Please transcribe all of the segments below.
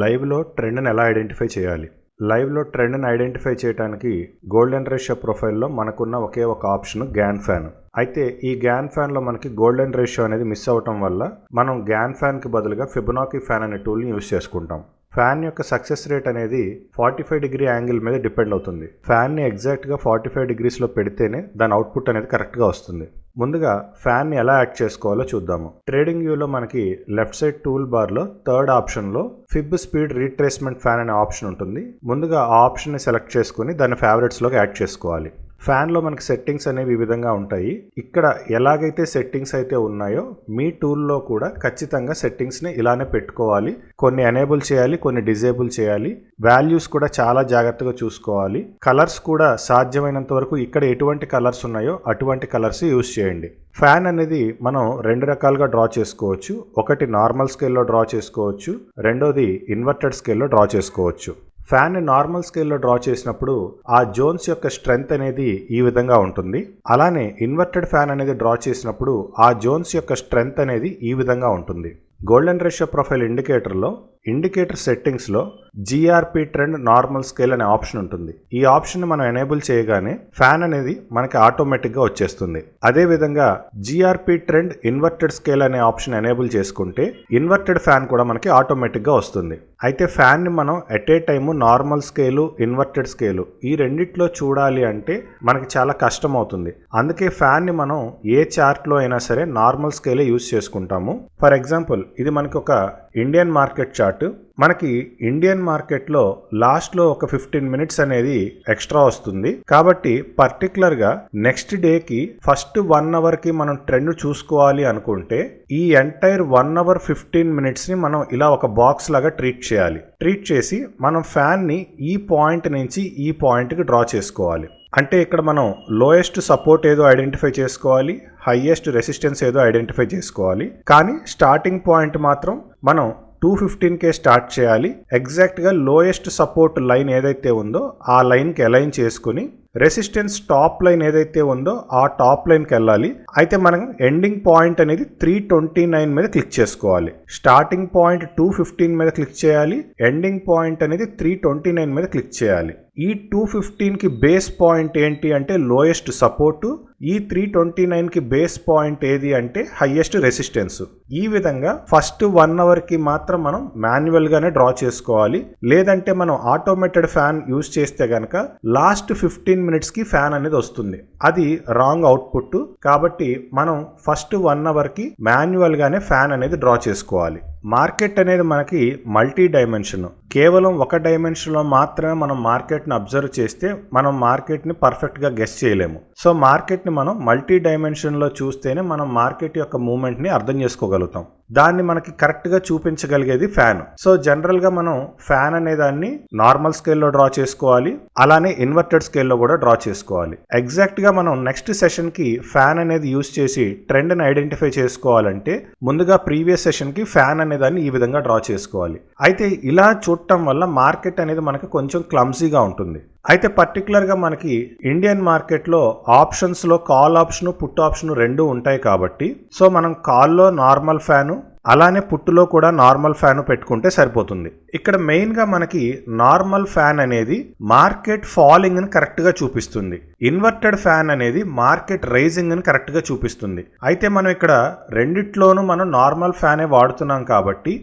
లైవ్లో ట్రెండ్ని ఎలా ఐడెంటిఫై చేయాలి? లైవ్లో ట్రెండ్ని ఐడెంటిఫై చేయడానికి గోల్డెన్ రేషియో ప్రొఫైల్లో మనకున్న ఒకే ఒక ఆప్షన్ గ్యాన్ ఫ్యాన్. అయితే ఈ గ్యాన్ ఫ్యాన్లో మనకి గోల్డెన్ రేషియో అనేది మిస్ అవ్వటం వల్ల మనం గ్యాన్ ఫ్యాన్కి బదులుగా ఫిబొనాకీ ఫ్యాన్ అనే టూల్ని యూజ్ చేసుకుంటాం. ఫ్యాన్ యొక్క సక్సెస్ రేట్ అనేది 45 డిగ్రీ యాంగిల్ మీద డిపెండ్ అవుతుంది. ఫ్యాన్ని ఎగ్జాక్ట్గా 45 డిగ్రీస్లో పెడితేనే దాని అవుట్పుట్ అనేది కరెక్ట్గా వస్తుంది. ముందుగా ఫ్యాన్ని ఎలా యాడ్ చేసుకోవాలో చూద్దాము. ట్రేడింగ్ వ్యూలో మనకి లెఫ్ట్ సైడ్ టూల్ బార్లో థర్డ్ ఆప్షన్లో ఫిబ్ స్పీడ్ రీట్రేస్మెంట్ ఫ్యాన్ అనే ఆప్షన్ ఉంటుంది. ముందుగా ఆ ఆప్షన్ని సెలెక్ట్ చేసుకుని దాన్ని ఫేవరెట్స్లోకి యాడ్ చేసుకోవాలి. ఫ్యాన్లో మనకి సెట్టింగ్స్ అనేవి ఈ విధంగా ఉంటాయి. ఇక్కడ ఎలాగైతే సెట్టింగ్స్ అయితే ఉన్నాయో మీ టూల్లో కూడా ఖచ్చితంగా సెట్టింగ్స్ని ఇలానే పెట్టుకోవాలి. కొన్ని ఎనేబుల్ చేయాలి, కొన్ని డిజేబుల్ చేయాలి. వాల్యూస్ కూడా చాలా జాగ్రత్తగా చూసుకోవాలి. కలర్స్ కూడా సాధ్యమైనంత వరకు ఇక్కడ ఎటువంటి కలర్స్ ఉన్నాయో అటువంటి కలర్స్ యూజ్ చేయండి. ఫ్యాన్ అనేది మనం రెండు రకాలుగా డ్రా చేసుకోవచ్చు. ఒకటి నార్మల్ స్కేల్లో డ్రా చేసుకోవచ్చు, రెండోది ఇన్వర్టెడ్ స్కేల్లో డ్రా చేసుకోవచ్చు. ఫ్యాన్ని నార్మల్ స్కేల్లో డ్రా చేసినప్పుడు ఆ జోన్స్ యొక్క స్ట్రెంగ్త్ అనేది ఈ విధంగా ఉంటుంది. అలానే ఇన్వర్టెడ్ ఫ్యాన్ అనేది డ్రా చేసినప్పుడు ఆ జోన్స్ యొక్క స్ట్రెంగ్త్ అనేది ఈ విధంగా ఉంటుంది. గోల్డెన్ రేషియో ప్రొఫైల్ ఇండికేటర్ సెట్టింగ్స్లో జిఆర్పి ట్రెండ్ నార్మల్ స్కేల్ అనే ఆప్షన్ ఉంటుంది. ఈ ఆప్షన్ మనం ఎనేబుల్ చేయగానే ఫ్యాన్ అనేది మనకి ఆటోమేటిక్గా వచ్చేస్తుంది. అదేవిధంగా జిఆర్పి ట్రెండ్ ఇన్వర్టెడ్ స్కేల్ అనే ఆప్షన్ ఎనేబుల్ చేసుకుంటే ఇన్వర్టెడ్ ఫ్యాన్ కూడా మనకి ఆటోమేటిక్గా వస్తుంది. అయితే ఫ్యాన్ని మనం at a time normal scale, inverted scale ఈ రెండిట్లో చూడాలి అంటే మనకి చాలా కష్టం అవుతుంది. అందుకే ఫ్యాన్ని మనం ఏ చార్ట్లో అయినా సరే నార్మల్ స్కేలే యూజ్ చేసుకుంటాము. ఫర్ ఎగ్జాంపుల్ ఇది మనకి ఒక ఇండియన్ మార్కెట్ చార్ట్. మనకి ఇండియన్ మార్కెట్లో లాస్ట్లో ఒక 15 మినిట్స్ అనేది ఎక్స్ట్రా వస్తుంది. కాబట్టి పర్టికులర్గా నెక్స్ట్ డేకి ఫస్ట్ 1 అవర్కి మనం ట్రెండ్ చూసుకోవాలి అనుకుంటే ఈ ఎంటైర్ 1 అవర్ 15 మినిట్స్ని మనం ఇలా ఒక బాక్స్ లాగా ట్రీట్ చేయాలి. ట్రీట్ చేసి మనం ఫ్యాన్ని ఈ పాయింట్ నుంచి ఈ పాయింట్కి డ్రా చేసుకోవాలి. అంటే ఇక్కడ మనం లోయెస్ట్ సపోర్ట్ ఏదో ఐడెంటిఫై చేసుకోవాలి, హైయెస్ట్ రెసిస్టెన్స్ ఏదో ఐడెంటిఫై చేసుకోవాలి. కానీ స్టార్టింగ్ పాయింట్ మాత్రం మనం 215K స్టార్ట్ చేయాలి. ఎగ్జాక్ట్గా లోయెస్ట్ సపోర్ట్ లైన్ ఏదైతే ఉందో ఆ లైన్కి అలైన్ చేసుకుని రెసిస్టెన్స్ టాప్ లైన్ ఏదైతే ఉందో ఆ టాప్ లైన్కి వెళ్ళాలి. అయితే మనం ఎండింగ్ పాయింట్ అనేది 329 మీద క్లిక్ చేసుకోవాలి. స్టార్టింగ్ పాయింట్ 215 మీద క్లిక్ చేయాలి, ఎండింగ్ పాయింట్ అనేది 329 మీద క్లిక్ చేయాలి. ఈ 215కి బేస్ పాయింట్ ఏంటి అంటే లోయెస్ట్ సపోర్టు, ఈ 329కి బేస్ పాయింట్ ఏది అంటే హైయెస్ట్ రెసిస్టెన్స్. ఈ విధంగా ఫస్ట్ 1 అవర్కి మాత్రం మనం మాన్యువల్గానే డ్రా చేసుకోవాలి. లేదంటే మనం ఆటోమేటెడ్ ఫ్యాన్ యూజ్ చేస్తే కనుక లాస్ట్ 15 మినిట్స్కి ఫ్యాన్ అనేది వస్తుంది. అది రాంగ్ అవుట్పుట్. కాబట్టి మనం ఫస్ట్ 1 అవర్కి మాన్యువల్గానే ఫ్యాన్ అనేది డ్రా చేసుకోవాలి. మార్కెట్ అనేది మనకి మల్టీ డైమెన్షన్. కేవలం ఒక డైమెన్షన్లో మాత్రమే మనం మార్కెట్ని అబ్జర్వ్ చేస్తే మనం మార్కెట్ని పర్ఫెక్ట్గా గెస్ చేయలేము. సో మార్కెట్ని మనం మల్టీ డైమెన్షన్లో చూస్తేనే మనం మార్కెట్ యొక్క మూమెంట్ని అర్థం చేసుకోగలుగుతాం. దాన్ని మనకి కరెక్ట్గా చూపించగలిగేది ఫ్యాన్. సో జనరల్గా మనం ఫ్యాన్ అనే దాన్ని నార్మల్ స్కేల్లో డ్రా చేసుకోవాలి, అలానే ఇన్వర్టెడ్ స్కేల్లో కూడా డ్రా చేసుకోవాలి. ఎగ్జాక్ట్గా మనం నెక్స్ట్ సెషన్కి ఫ్యాన్ అనేది యూజ్ చేసి ట్రెండ్ని ఐడెంటిఫై చేసుకోవాలంటే ముందుగా ప్రీవియస్ సెషన్కి ఫ్యాన్ అనేదాన్ని ఈ విధంగా డ్రా చేసుకోవాలి. అయితే ఇలా చూడటం వల్ల మార్కెట్ అనేది మనకి కొంచెం క్లమ్సీగా ఉంటుంది. అయితే పర్టికులర్గా మనకి ఇండియన్ మార్కెట్లో ఆప్షన్స్లో కాల్ ఆప్షన్, పుట్ ఆప్షన్ రెండు ఉంటాయి కాబట్టి సో మనం కాల్లో నార్మల్ ఫ్యాను అలానే పుట్టులో కూడా నార్మల్ ఫ్యాన్ పెట్టుకుంటే సరిపోతుంది. ఇక్కడ మెయిన్గా మనకి నార్మల్ ఫ్యాన్ అనేది మార్కెట్ ఫాలింగ్ని కరెక్ట్గా చూపిస్తుంది. ఇన్వర్టెడ్ ఫ్యాన్ అనేది మార్కెట్ రైజింగ్ని కరెక్ట్గా చూపిస్తుంది. అయితే మనం ఇక్కడ రెండిట్లోనూ మనం నార్మల్ ఫ్యానే వాడుతున్నాం కాబట్టి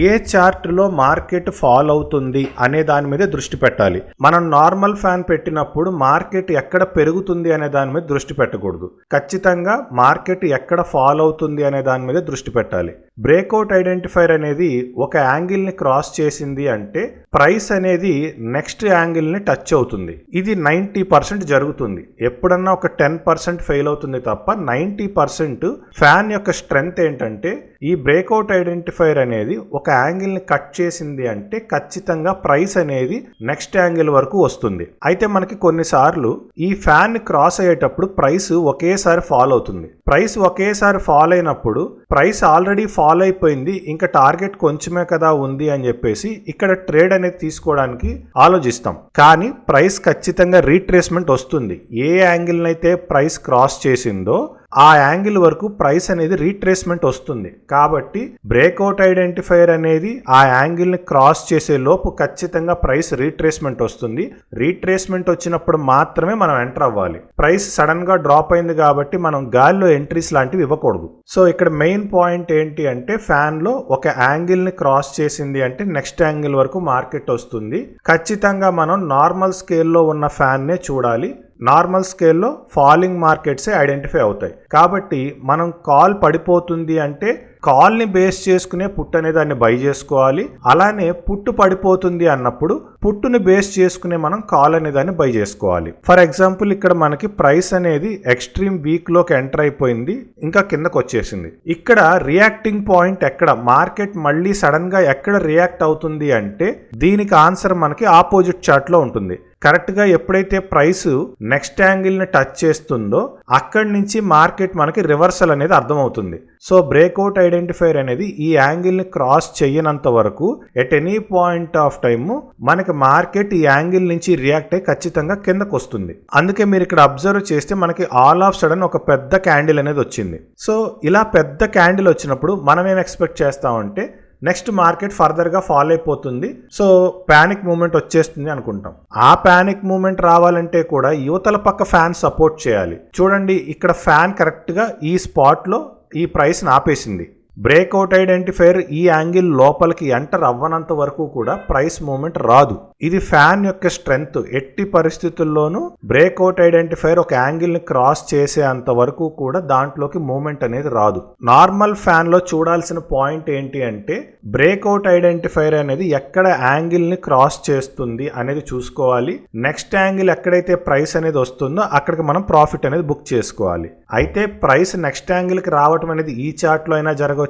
ఏ చార్ట్లో మార్కెట్ ఫాల్ అవుతుంది అనే దాని మీద దృష్టి పెట్టాలి. మనం నార్మల్ ఫ్యాన్ పెట్టినప్పుడు మార్కెట్ ఎక్కడ పెరుగుతుంది అనే దాని మీద దృష్టి పెట్టకూడదు. ఖచ్చితంగా మార్కెట్ ఎక్కడ ఫాల్ అవుతుంది అనే దాని మీద దృష్టి పెట్టాలి. బ్రేక్అవుట్ ఐడెంటిఫైర్ అనేది ఒక యాంగిల్ని క్రాస్ చేసింది అంటే ప్రైస్ అనేది నెక్స్ట్ యాంగిల్ని టచ్ అవుతుంది. ఇది 90% జరుగుతుంది. ఎప్పుడన్నా ఒక 10% ఫెయిల్ అవుతుంది తప్ప 90% ఫ్యాన్ యొక్క స్ట్రెంగ్త్ ఏంటంటే ఈ బ్రేక్అవుట్ ఐడెంటిఫైర్ అనేది ఒక యాంగిల్ని కట్ చేసింది అంటే ఖచ్చితంగా ప్రైస్ అనేది నెక్స్ట్ యాంగిల్ వరకు వస్తుంది. అయితే మనకి కొన్నిసార్లు ఈ ఫ్యాన్ క్రాస్ అయ్యేటప్పుడు ప్రైస్ ఒకేసారి ఫాల్ అవుతుంది. ప్రైస్ ఒకేసారి ఫాల్ అయినప్పుడు ప్రైస్ ఆల్రెడీ ఫాల్ అయిపోయింది, ఇంకా టార్గెట్ కొంచెమే కదా ఉంది అని చెప్పేసి ఇక్కడ ట్రేడ్ అనేది తీసుకోవడానికి ఆలోచిస్తాం. కానీ ప్రైస్ ఖచ్చితంగా రీట్రేస్మెంట్ వస్తుంది. ఏ యాంగిల్ అయితే ప్రైస్ క్రాస్ చేసిందో ఆ యాంగిల్ వరకు ప్రైస్ అనేది రీట్రేస్మెంట్ వస్తుంది. కాబట్టి బ్రేక్అవుట్ ఐడెంటిఫైయర్ అనేది ఆ యాంగిల్ ని క్రాస్ చేసే లోపు ఖచ్చితంగా ప్రైస్ రీట్రేస్మెంట్ వస్తుంది. రీట్రేస్మెంట్ వచ్చినప్పుడు మాత్రమే మనం ఎంటర్ అవ్వాలి. ప్రైస్ సడన్ గా డ్రాప్ అయింది కాబట్టి మనం గాలిలో ఎంట్రీస్ లాంటివి ఇవ్వకూడదు. సో ఇక్కడ మెయిన్ పాయింట్ ఏంటి అంటే ఫ్యాన్ లో ఒక యాంగిల్ ని క్రాస్ చేసింది అంటే నెక్స్ట్ యాంగిల్ వరకు మార్కెట్ వస్తుంది. ఖచ్చితంగా మనం నార్మల్ స్కేల్లో ఉన్న ఫ్యాన్ నే చూడాలి. నార్మల్ స్కేల్లో ఫాలింగ్ మార్కెట్సే ఐడెంటిఫై అవుతాయి. కాబట్టి మనం కాల్ పడిపోతుంది అంటే కాల్ని బేస్ చేసుకునే పుట్ అనే దాన్ని బై చేసుకోవాలి. అలానే పుట్టు పడిపోతుంది అన్నప్పుడు పుట్టుని బేస్ చేసుకునే మనం కాల్ అనే దాన్ని బై చేసుకోవాలి. ఫర్ ఎగ్జాంపుల్ ఇక్కడ మనకి ప్రైస్ అనేది ఎక్స్ట్రీమ్ వీక్ లోకి ఎంటర్ అయిపోయింది, ఇంకా కిందకు వచ్చేసింది. ఇక్కడ రియాక్టింగ్ పాయింట్ ఎక్కడ, మార్కెట్ మళ్ళీ సడన్ గా ఎక్కడ రియాక్ట్ అవుతుంది అంటే దీనికి ఆన్సర్ మనకి ఆపోజిట్ చార్ట్ లో ఉంటుంది. కరెక్ట్ గా ఎప్పుడైతే ప్రైస్ నెక్స్ట్ యాంగిల్ ని టచ్ చేస్తుందో అక్కడి నుంచి మార్కెట్ మనకి రివర్సల్ అనేది అర్థమవుతుంది. సో బ్రేక్అవుట్ ఐడెంటిఫైర్ అనేది ఈ యాంగిల్ ని క్రాస్ చేయనంత వరకు at any point of time మనకి మార్కెట్ ఈ యాంగిల్ నుంచి రియాక్ట్ అయ్యి ఖచ్చితంగా కిందకు వస్తుంది. అందుకే మీరు ఇక్కడ అబ్జర్వ్ చేస్తే మనకి ఆల్ ఆఫ్ సడన్ ఒక పెద్ద క్యాండిల్ అనేది వచ్చింది. సో ఇలా పెద్ద క్యాండిల్ వచ్చినప్పుడు మనం ఏం ఎక్స్పెక్ట్ చేస్తామంటే నెక్స్ట్ మార్కెట్ ఫర్దర్ గా ఫాల్ అయిపోతుంది, సో పానిక్ మూమెంట్ వచ్చేస్తుంది అనుకుంటాం. ఆ పానిక్ మూమెంట్ రావాలంటే కూడా యువతల పక్క ఫ్యాన్ సపోర్ట్ చేయాలి. చూడండి ఇక్కడ ఫ్యాన్ కరెక్ట్ గా ఈ స్పాట్ లో ఈ ప్రైస్ ని ఆపేసింది. బ్రేక్అవుట్ ఐడెంటిఫైర్ ఈ యాంగిల్ లోపలికి ఎంటర్ అవ్వనంత వరకు కూడా ప్రైస్ మూమెంట్ రాదు. ఇది ఫ్యాన్ యొక్క స్ట్రెంగ్త్. ఎట్టి పరిస్థితుల్లోనూ బ్రేక్అవుట్ ఐడెంటిఫైర్ ఒక యాంగిల్ ని క్రాస్ చేసేంత వరకు కూడా దాంట్లోకి మూమెంట్ అనేది రాదు. నార్మల్ ఫ్యాన్ లో చూడాల్సిన పాయింట్ ఏంటి అంటే బ్రేక్అవుట్ ఐడెంటిఫైర్ అనేది ఎక్కడ యాంగిల్ ని క్రాస్ చేస్తుంది అనేది చూసుకోవాలి. నెక్స్ట్ యాంగిల్ ఎక్కడైతే ప్రైస్ అనేది వస్తుందో అక్కడికి మనం ప్రాఫిట్ అనేది బుక్ చేసుకోవాలి. అయితే ప్రైస్ నెక్స్ట్ యాంగిల్ కి రావటం అనేది ఈ చార్ట్ లో అయినా జరగవచ్చు,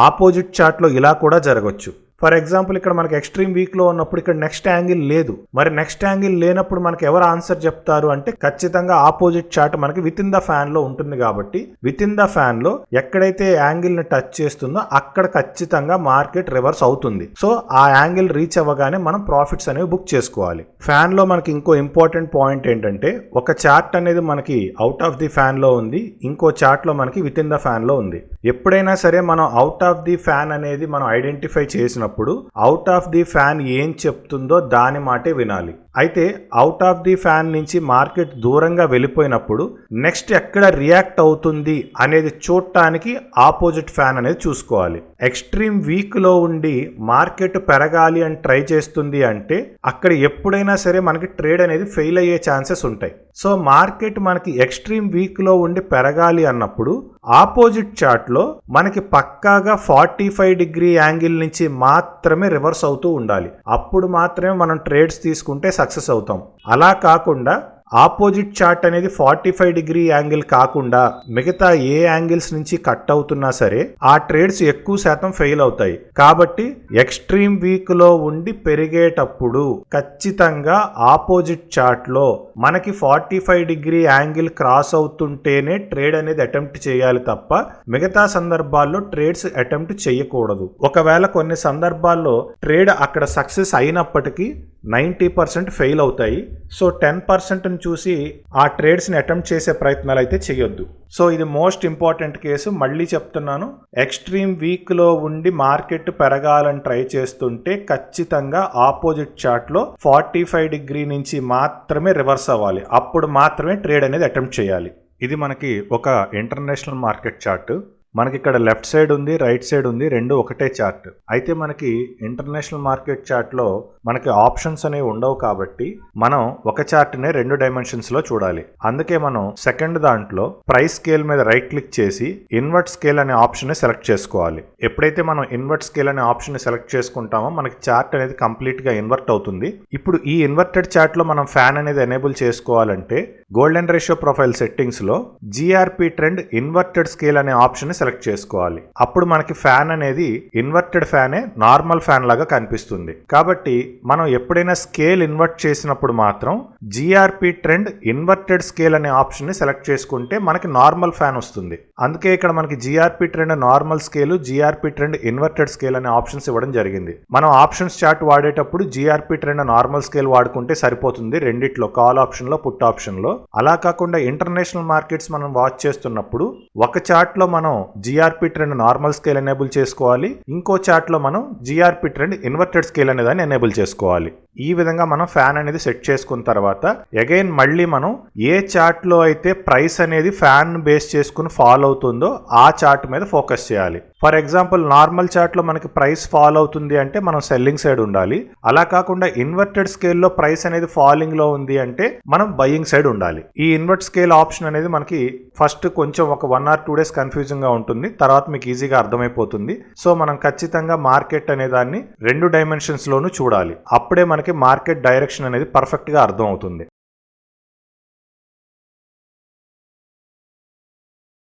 ఆపోజిట్ చార్ట్ లో ఇలా కూడా జరగవచ్చు. ఫర్ ఎగ్జాంపుల్ ఇక్కడ మనకి ఎక్స్ట్రీమ్ వీక్ లో ఉన్నప్పుడు ఇక్కడ నెక్స్ట్ యాంగిల్ లేదు. మరి నెక్స్ట్ యాంగిల్ లేనప్పుడు మనకి ఎవరు ఆన్సర్ చెప్తారు అంటే ఖచ్చితంగా ఆపోజిట్ చార్ట్ మనకి విత్ ఇన్ ద ఫ్యాన్ లో ఉంటుంది. కాబట్టి విత్ ఇన్ ద ఫ్యాన్ లో ఎక్కడైతే యాంగిల్ ని టచ్ చేస్తుందో అక్కడ ఖచ్చితంగా మార్కెట్ రివర్స్ అవుతుంది. సో ఆ యాంగిల్ రీచ్ అవ్వగానే మనం ప్రాఫిట్స్ అనేవి బుక్ చేసుకోవాలి. ఫ్యాన్ లో మనకి ఇంకో ఇంపార్టెంట్ పాయింట్ ఏంటంటే ఒక చార్ట్ అనేది మనకి అవుట్ ఆఫ్ ది ఫ్యాన్ లో ఉంది, ఇంకో చార్ట్ లో మనకి విత్ ఇన్ ద ఫ్యాన్ లో ఉంది. ఎప్పుడైనా సరే మనం అవుట్ ఆఫ్ ది ఫ్యాన్ అనేది మనం ఐడెంటిఫై చేసినప్పుడు అవుట్ ఆఫ్ ది ఫ్యాన్ ఏం చెప్తుందో దాని మాటే వినాలి. అయితే అవుట్ ఆఫ్ ది ఫ్యాన్ నుంచి మార్కెట్ దూరంగా వెళ్ళిపోయినప్పుడు నెక్స్ట్ ఎక్కడ రియాక్ట్ అవుతుంది అనేది చూడటానికి ఆపోజిట్ ఫ్యాన్ అనేది చూసుకోవాలి. ఎక్స్ట్రీమ్ వీక్ లో ఉండి మార్కెట్ పెరగాలి అని ట్రై చేస్తుంది అంటే అక్కడ ఎప్పుడైనా సరే మనకి ట్రేడ్ అనేది ఫెయిల్ అయ్యే ఛాన్సెస్ ఉంటాయి. సో మార్కెట్ మనకి ఎక్స్ట్రీమ్ వీక్ లో ఉండి పెరగాలి అన్నప్పుడు ఆపోజిట్ చార్ట్ లో మనకి పక్కాగా 45 డిగ్రీ యాంగిల్ నుంచి మాత్రమే రివర్స్ అవుతూ ఉండాలి. అప్పుడు మాత్రమే మనం ట్రేడ్స్ తీసుకుంటే సక్సెస్ అవుతాం. అలా కాకుండా ఆపోజిట్ చార్ట్ అనేది 45 డిగ్రీ యాంగిల్ కాకుండా మిగతా ఏ యాంగిల్స్ నుంచి కట్ అవుతున్నా సరే ఆ ట్రేడ్స్ ఎక్కువ శాతం ఫెయిల్ అవుతాయి. కాబట్టి ఎక్స్ట్రీమ్ వీక్ లో ఉండి పెరిగేటప్పుడు ఖచ్చితంగా ఆపోజిట్ చార్ట్ లో మనకి 45 డిగ్రీ యాంగిల్ క్రాస్ అవుతుంటేనే ట్రేడ్ అనేది అటెంప్ట్ చేయాలి తప్ప మిగతా సందర్భాల్లో ట్రేడ్స్ అటెంప్ట్ చేయకూడదు. ఒకవేళ కొన్ని సందర్భాల్లో ట్రేడ్ అక్కడ సక్సెస్ అయినప్పటికీ 90% ఫెయిల్ అవుతాయి. సో 10% చూసి ఆ ట్రేడ్స్ని అటెంప్ట్ చేసే ప్రయత్నాలు అయితే చేయొద్దు. సో ఇది మోస్ట్ ఇంపార్టెంట్ కేసు. మళ్ళీ చెప్తున్నాను, ఎక్స్ట్రీమ్ వీక్ లో ఉండి మార్కెట్ పెరగాలని ట్రై చేస్తుంటే ఖచ్చితంగా ఆపోజిట్ చార్ట్ లో 45 డిగ్రీ నుంచి మాత్రమే రివర్స్ అవ్వాలి. అప్పుడు మాత్రమే ట్రేడ్ అనేది అటెంప్ట్ చేయాలి. ఇది మనకి ఒక ఇంటర్నేషనల్ మార్కెట్ చార్ట్. మనకి ఇక్కడ లెఫ్ట్ సైడ్ ఉంది, రైట్ సైడ్ ఉంది, రెండు ఒకటే చార్ట్. అయితే మనకి ఇంటర్నేషనల్ మార్కెట్ చార్ట్ లో మనకి ఆప్షన్స్ అనేవి ఉండవు కాబట్టి మనం ఒక చార్ట్ నే 2 డైమెన్షన్స్ లో చూడాలి. అందుకే మనం సెకండ్ దాంట్లో ప్రైస్ స్కేల్ మీద రైట్ క్లిక్ చేసి ఇన్వర్ట్ స్కేల్ అనే ఆప్షన్ ని సెలెక్ట్ చేసుకోవాలి. ఎప్పుడైతే మనం ఇన్వర్ట్ స్కేల్ అనే ఆప్షన్ ని సెలెక్ట్ చేసుకుంటామో మనకి చార్ట్ అనేది కంప్లీట్ గా ఇన్వర్ట్ అవుతుంది. ఇప్పుడు ఈ ఇన్వర్టెడ్ చార్ట్ లో మనం ఫ్యాన్ అనేది ఎనేబుల్ చేసుకోవాలంటే గోల్డెన్ రేషియో ప్రొఫైల్ సెట్టింగ్స్ లో GRP ట్రెండ్ ఇన్వర్టెడ్ స్కేల్ అనే ఆప్షన్ ని సెలెక్ట్ చేసుకోవాలి. అప్పుడు మనకి ఫ్యాన్ అనేది ఇన్వర్టెడ్ ఫ్యానే నార్మల్ ఫ్యాన్ లాగా కనిపిస్తుంది. కాబట్టి మనం ఎప్పుడైనా స్కేల్ ఇన్వర్ట్ చేసినప్పుడు మాత్రం జిఆర్పి ట్రెండ్ ఇన్వర్టెడ్ స్కేల్ అనే ఆప్షన్ ని సెలెక్ట్ చేసుకుంటే మనకి నార్మల్ ఫ్యాన్ వస్తుంది. అందుకే ఇక్కడ మనకి GRP trend normal scale, GRP trend inverted scale అనే ఆప్షన్స్ ఇవ్వడం జరిగింది. మనం ఆప్షన్స్ చార్ట్ వాడేటప్పుడు జిఆర్పి ట్రెండ్ నార్మల్ స్కేల్ వాడుకుంటే సరిపోతుంది, రెండిట్లో కాల్ ఆప్షన్ లో పుట్ ఆప్షన్ లో. అలా కాకుండా ఇంటర్నేషనల్ మార్కెట్స్ మనం వాచ్ చేస్తున్నప్పుడు ఒక చార్ట్ లో మనం GRP trend normal scale enable చేసుకోవాలి, ఇంకో చార్ట్ లో మనం జిఆర్పి ట్రెండ్ ఇన్వర్టెడ్ స్కేల్ అనే దాన్ని ఎనేబుల్ చేసుకోవాలి. ఈ విధంగా మనం ఫ్యాన్ అనేది సెట్ చేసుకున్న తర్వాత అగైన్ మళ్ళీ మనం ఏ చార్ట్ లో అయితే ప్రైస్ అనేది ఫ్యాన్ బేస్ చేసుకుని ఫాల్ అవుతుందో ఆ చార్ట్ మీద ఫోకస్ చేయాలి. ఫర్ ఎగ్జాంపుల్ నార్మల్ చార్ట్ లో మనకి ప్రైస్ ఫాల్ అవుతుంది అంటే మనం సెల్లింగ్ సైడ్ ఉండాలి. అలా కాకుండా ఇన్వర్టెడ్ స్కేల్ లో ప్రైస్ అనేది ఫాలింగ్ లో ఉంది అంటే మనం బయింగ్ సైడ్ ఉండాలి. ఈ ఇన్వర్ట్ స్కేల్ ఆప్షన్ అనేది మనకి ఫస్ట్ కొంచెం ఒక 1 or 2 days కన్ఫ్యూజింగ్ గా ఉంటుంది, తర్వాత మీకు ఈజీగా అర్థమైపోతుంది. సో మనం ఖచ్చితంగా మార్కెట్ అనే దాన్ని 2 డైమెన్షన్స్ లోనూ చూడాలి. అప్పుడే మనకి మార్కెట్ డైరెక్షన్ అనేది పర్ఫెక్ట్ గా అర్థం అవుతుంది.